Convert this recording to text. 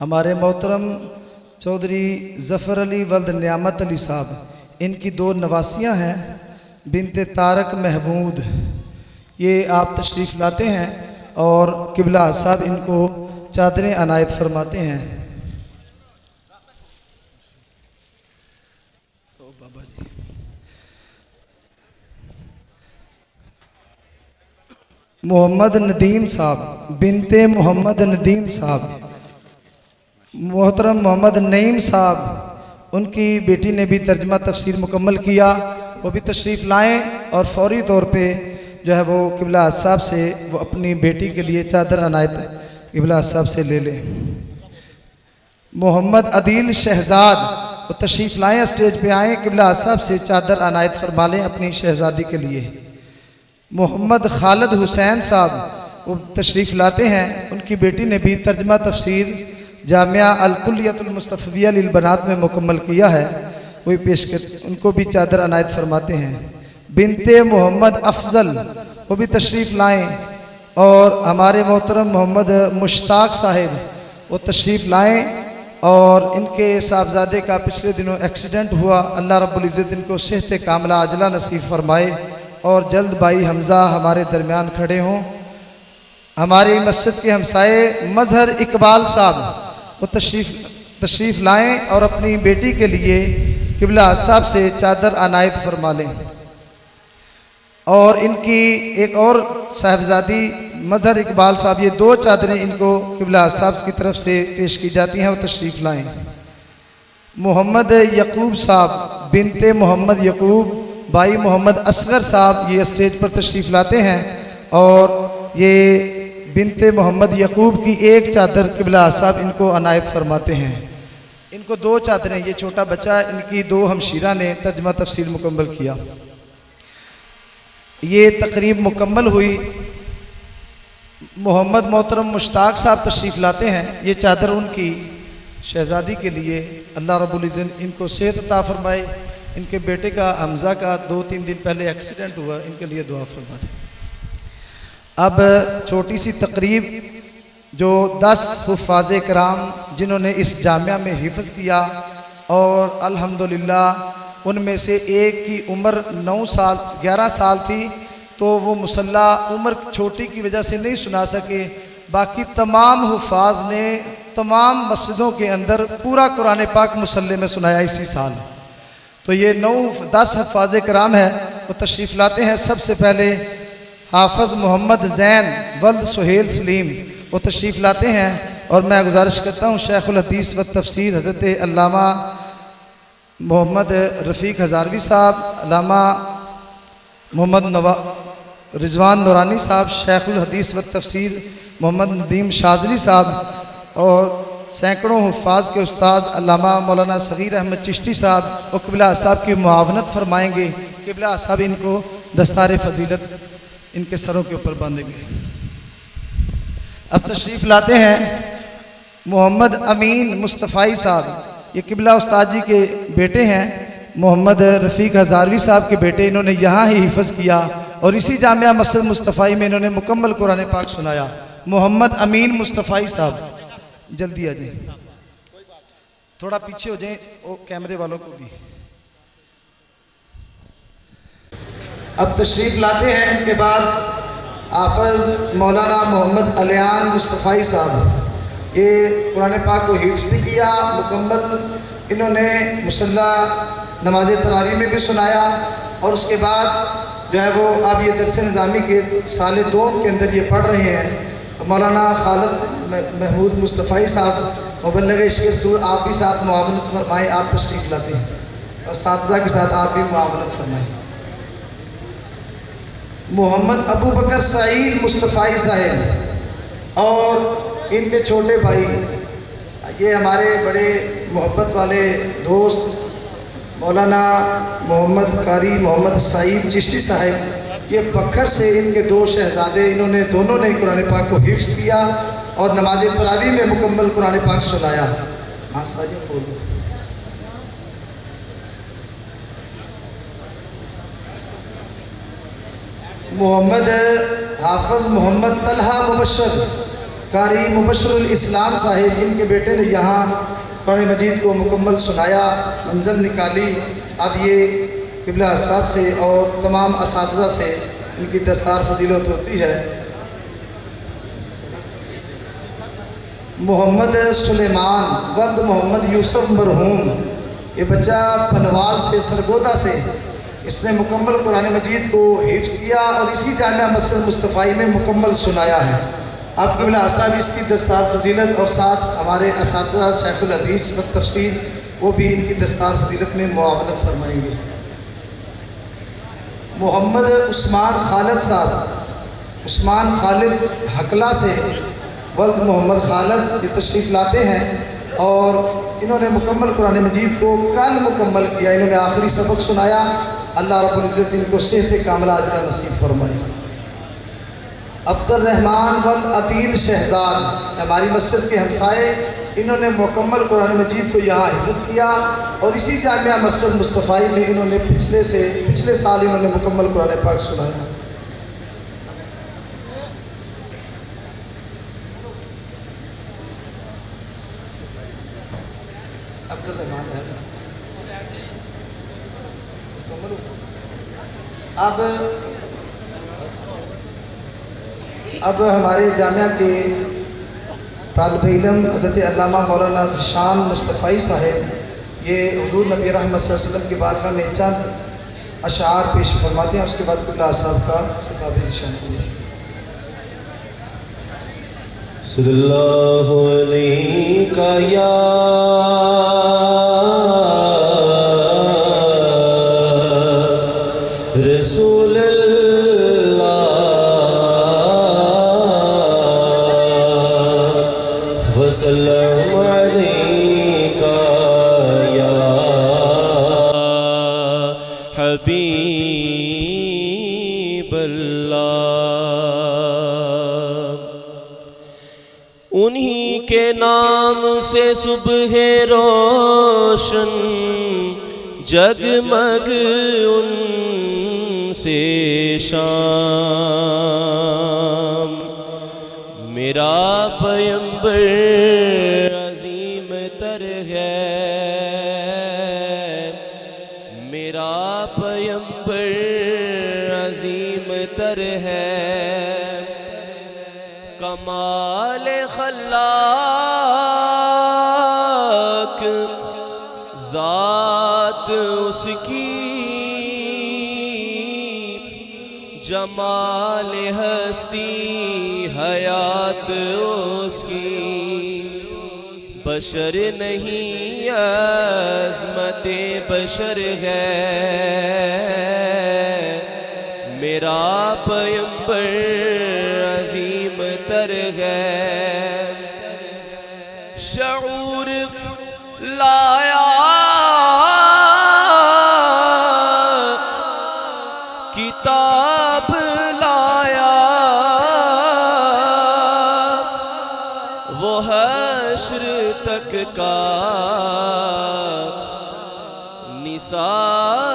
हमारे मोहतरम चौधरी ज़फ़र अली वल्द नियामत अली साहब, इनकी दो नवासियाँ हैं बिनते तारक महमूद, ये आप तशरीफ़ लाते हैं और किबला साहब इनको चादरें अनायत फरमाते हैं। तो बाबा जी मोहम्मद नदीम साहब बिनते मोहम्मद नदीम साहब, मोहतरम मोहम्मद नईम साहब, उनकी बेटी ने भी तर्जमा तफसीर मुकम्मल किया, वो भी तशरीफ़ लाएँ और फौरी तौर पे जो है वो किबला साहब से वो अपनी बेटी के लिए चादर अनायत किबला साहब से ले लें। मोहम्मद अदील शहजाद, वो तशरीफ़ लाएँ, स्टेज पे आएँ, किबला साहब से चादर अनायत फरमा लें अपनी शहज़ादी के लिए। मोहम्मद खालिद हुसैन साहब, वो तशरीफ़ लाते हैं, उनकी बेटी ने भी तर्जमा तफसीर जामिया अल-कुल्लियतुल मुस्तफ़विया लिल बनात में मुकम्मल किया है, वही पेश कर उनको भी चादर अनायत फरमाते हैं। बिनते मोहम्मद अफजल, वो भी तशरीफ़ लाएँ और हमारे मोहतरम मोहम्मद मुश्ताक साहिब, वो तशरीफ़ लाएँ और इनके साहबजादे का पिछले दिनों एक्सीडेंट हुआ, अल्लाह रब्बुल इज़्ज़त इनको सेहत कामिला अजला नसीब फरमाए और जल्द भाई हमज़ा हमारे दरमियान खड़े हों। हमारी मस्जिद के हमसाए मजहर इकबाल साहब, वो तशरीफ़ लाएँ और अपनी बेटी के लिए किबला साहब से चादर अनायत फरमा लें। और इनकी एक और साहबजादी मजहर इकबाल साहब, ये दो चादरें इनको किबला साहब की तरफ से पेश की जाती हैं, वो तशरीफ़ लाएँ। मोहम्मद यकूब साहब बिनते मोहम्मद यकूब, भाई मोहम्मद असगर साहब, ये स्टेज पर तशरीफ़ लाते हैं और ये बिनते मोहम्मद यकूब की एक चादर किबला साहब इनको अनायत फरमाते हैं। इनको दो चादरें, ये छोटा बच्चा, इनकी दो हमशीरा ने तर्जमा तफसील मुकम्मल किया। ये तकरीब मुकम्मल हुई। मोहम्मद मोहतरम मुश्ताक साहब तशरीफ़ लाते हैं, ये चादर उनकी शहज़ादी के लिए, अल्लाह रब्बुल इज़्ज़त इनको सेहत अता फरमाए। इनके बेटे का हमज़ा का 2-3 दिन पहले एक्सीडेंट हुआ, इनके लिए दुआ फरमा दें। अब छोटी सी तकरीब, जो 10 हुफ़ाज़ कराम जिन्होंने इस जामिया में हिफ़्ज़ किया और अल्हम्दुलिल्लाह उनमें से एक की उम्र 11 साल थी, तो वो मुसल्ला उम्र छोटी की वजह से नहीं सुना सके। बाकी तमाम हुफ़ाज़ ने तमाम मस्जिदों के अंदर पूरा कुरान पाक मुसल्ले में सुनाया इसी साल। तो ये 10 हुफ़ाज़ कराम है, वो तशरीफ़ लाते हैं। सबसे पहले हाफ़िज़ मोहम्मद ज़ैन वल्द सुहेल सलीम, वो तशरीफ़ लाते हैं और मैं गुजारिश करता हूँ शेखुल हदीस व तफसीर हज़रत अल्लामा मोहम्मद रफ़ीक हज़ारवी साहब, अल्लामा मोहम्मद रिजवान नूरानी साहब, शेखुल हदीस व तफसीर मोहम्मद नदीम शाज़ली साहब और सैकड़ों हुफ़ाज़ के उस्ताद अल्लामा मौलाना सग़ीर अहमद चिश्ती साहब, वो किबला साहब की मुआवनत फरमाएँगे। किबला साहब इनको दस्तार फ़जीलत इनके सरों के ऊपर बांधेंगे। अब तशरीफ़ लाते हैं मोहम्मद अमीन मुस्तफ़ाई साहब, ये किबला उस्ताद जी के बेटे हैं, मोहम्मद रफ़ीक हज़ारवी साहब के बेटे। इन्होंने यहाँ ही हिफ़्ज़ किया और इसी जामिया मस्जिद मुस्तफ़ाई में इन्होंने मुकम्मल कुरान पाक सुनाया। मोहम्मद अमीन मुस्तफ़ाई साहब, जल्दी आ जाए, थोड़ा पीछे हो जाए कैमरे वालों को भी। अब तशरीफ़ लाते हैं इनके बाद हाफ़िज़ मौलाना मोहम्मद अलियान मुस्तफ़ाई साहब, ये कुरान पाक को हिफ्ज़ भी किया मुकम्मल। इन्होंने मुसल्ला नमाज तरावी में भी सुनाया और उसके बाद जो है वो अब ये दरस निज़ामी के साल 2 के अंदर ये पढ़ रहे हैं। मौलाना खालिद महमूद मुस्तफ़ाई साहब मुबल्लिग़ इश्क़ रसूल, आप भी साथ मुआवनत फरमाएँ। आप तशरीफ़ लाते हैं और साथज़ा के साथ आप भी मुआवनत फरमाएँ। मोहम्मद अबू बकर सईद मुस्तफ़ाई साहब और इनके छोटे भाई, ये हमारे बड़े मोहब्बत वाले दोस्त मौलाना मोहम्मद कारी मोहम्मद सईद चिश्ती साहब, ये बखर से इनके 2 शहज़ादे, इन्होंने दोनों ने कुरान पाक को हिफ्ज़ किया और नमाज तरावी में मुकम्मल कुरान पाक सुनाया। हाँ साजिद बोलो। मोहम्मद हाफ़िज़ मोहम्मद तलहा मुबशर, कारी मुबश्शिरुल इस्लाम साहिब, इनके बेटे ने यहाँ कुरान मजीद को मुकम्मल सुनाया, मंजिल निकाली। अब ये क़िबला साहब से और तमाम असातिज़ा से इनकी दस्तार फजीलत होती है। मोहम्मद सुलेमान वल्द मोहम्मद यूसुफ मरहूम, ये बच्चा पनवाल से सरगोदा से, इसने मुकम्मल कुरान मजीद को हिफ्ज़ किया और इसी जामिया मस्जिद मुस्तफ़ाई में मुकम्मल सुनाया है। अब क़िबला साहब इसकी दस्तार फजीलत और साथ हमारे असातिज़ा शेखुल हदीस व तफसीर, वो भी इनकी दस्तार फजीलत में मुआवनत फरमाएंगे। मोहम्मद उस्मान खालिद साहब, उस्मान खालिद हकला से वल्द मोहम्मद खालिद, ये तशरीफ़ लाते हैं और इन्होंने मुकम्मल कुरान मजीद को कल मुकम्मल किया। इन्होंने आखिरी सबक सुनाया। अल्लाह रब्बुल इज़्ज़त इनको सेहत कामिला अजर नसीब फरमाए। अब्दुल रहमान वल्द अतील शहजाद, हमारी मस्जिद के हमसाए, इन्होंने मुकम्मल कुरान मजीद को यहाँ हिफ्ज़ किया और इसी जामिया मस्जिद मुस्तफ़ाई में इन्होंने पिछले साल इन्होंने मुकम्मल कुरान पाक सुनाया। अब्दुल रहमान है। अब हमारे जामिया के तालिब इल्म हज़रत अल्लामा मौलाना ज़ीशान मुस्तफ़ाई साहब, ये हुज़ूर नबी रहमत सल्लल्लाहु अलैहि वसल्लम के बारे में चंद अशार पेश फरमाते हैं। उसके बाद क़िबला साहब का खिताब ज़ीशान सल्लल्लाहु अलैहि या रसूल अल्लाह वसल्लम अलैका या हबीब अल्लाह। उन्हीं के नाम से सुबह रोशन जगमग उनसे शाम। मेरा पैगंबर अजीम तर है, मेरा पैगंबर अजीम तर है। कमाल खल्लाक ज़ात उसकी, जमाल हस्ती हयात उसकी। बशर नहीं अज़मत बशर है, मेरा पैगंबर अजीम तर है। शऊर लाया किताब लाया, वो हश्र तक का निसाब